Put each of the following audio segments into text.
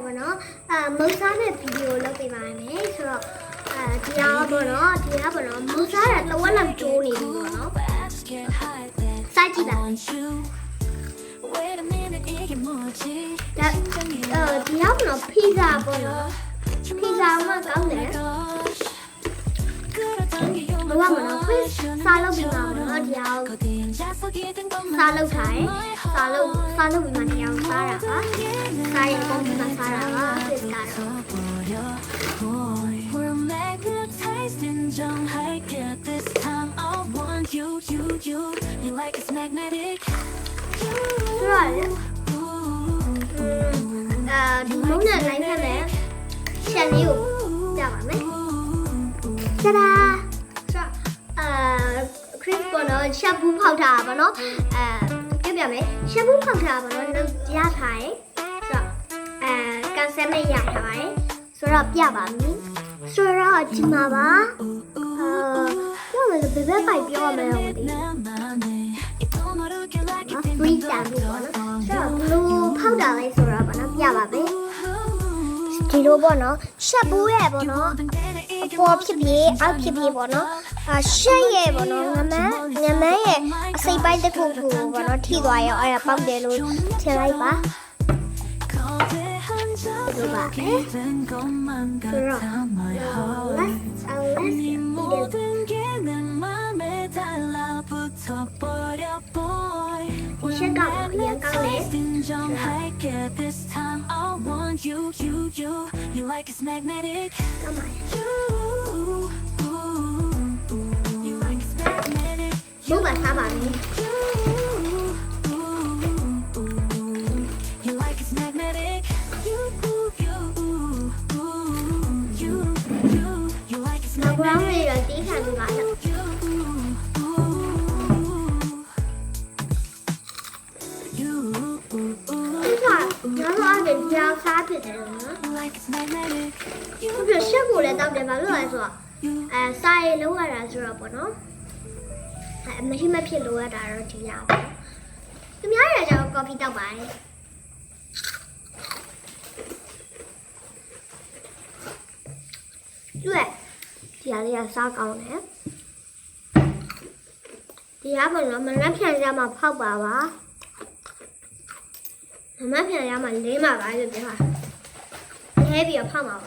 ပါနော်မုတ်စားတဲ့ဗီဒီယိုလုပ်ပေးပါမယ်ဆိုတော့ဒီဟာပေါ့နော်မုတ်စားတဲ့တစ်ဝက်လောက်ကျိုးနေပြီပေါ့နော်စိုက်ကြည့်ပါဒီဟာပေါ့နော်ပီဇာပေါ့နော်ပီဇာမှကောင်းတယ်မဝမနော်ခွေးစားလုပ်ပြီးပါမနော်ဒီဟာစားလုပ်ထားတယ်စားလုပ်ပြီးမှတရားစားတာပါစားရင်ပုံမှန်စားတာပါဖြစ်တာတော့ဒီမုန်းနဲ့လိုက်ခဲ့မယ်ရှန်လေးကိုပြပါမယ်တဒါခရစ်ပေါ်တော့ရှက်ဘူးဖောက်ထားတာပေါ့နော်ပြပြမယ်ရှက်ဘူးဖောက်ထားတာပေါ့နော်ရထားတယ်ဆိုတော့ကန်ဆယ်မဲ့ရထားပါတယ်ဆိုတော့ပြပါမယ်ဆိုတော့ဒီမှာပါပြောမယ်ဆိုဘယ်ဘက်ပိုက်ပြောရမလဲမသိဘူးfree time ပေါ့နော်ဆိုတော့ဘလို့ဖောက်တာလဲဆိုတော့ပေါ့နော်ပြပါမယ်ဒီလိုပေါ့နော်ရှက်ဘူးရဲ့ပေါ့နော်ပေါ်ဖြစ်ဖြစ်အောက်ဖြစ်ဖြစ်ပေါ့နော်ရှက်ရဲ့ပေါ့နော်ငမန်းရဲ့အစိပ်ပိုင်းတစ်ခုခုပေါ့နော်ထိသွားရောအဲ့ဒါပေါက်တယ်လို့ထင်လိုက်ပါဒီပါဆိုတော့ရှက်ကရန်ကောင်းတယ်You like it's magnetic. Come on. You like it's magnetic. You like how about me? You like it's magnetic. You like it's magnetic. Now, we're only going to take a look. Không được xếp của lại tao để vào rồi rồi sai lâu rồi rồi bọn nó mấy khi mà phiền rồi đã rồi thì nào tôi nhớ là cho coffee tao bài rồi thì là sao còn nữa thì bọn nó mình lắp hàng ra mà phao vào á mình lắp hàng ra mà lấy mà bài được hả thế bây giờ phao vào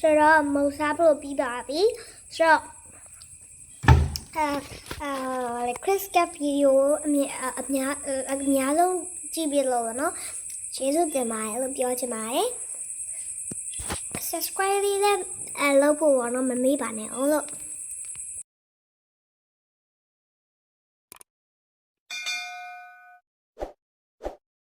ဆိုတော့မုံစားဖို့ပြီးပါပြီဆိုတော့Chris Cap video အများဆုံးကြည့်ပြလို့เนาะကျေးဇူးတင်ပါတယ်လို့ပြောချင်ပါတယ် subscribe လေးလည်းလုပ်ဖို့ပေါ့เนาะမမေ့ပါနဲ့အောင်လို့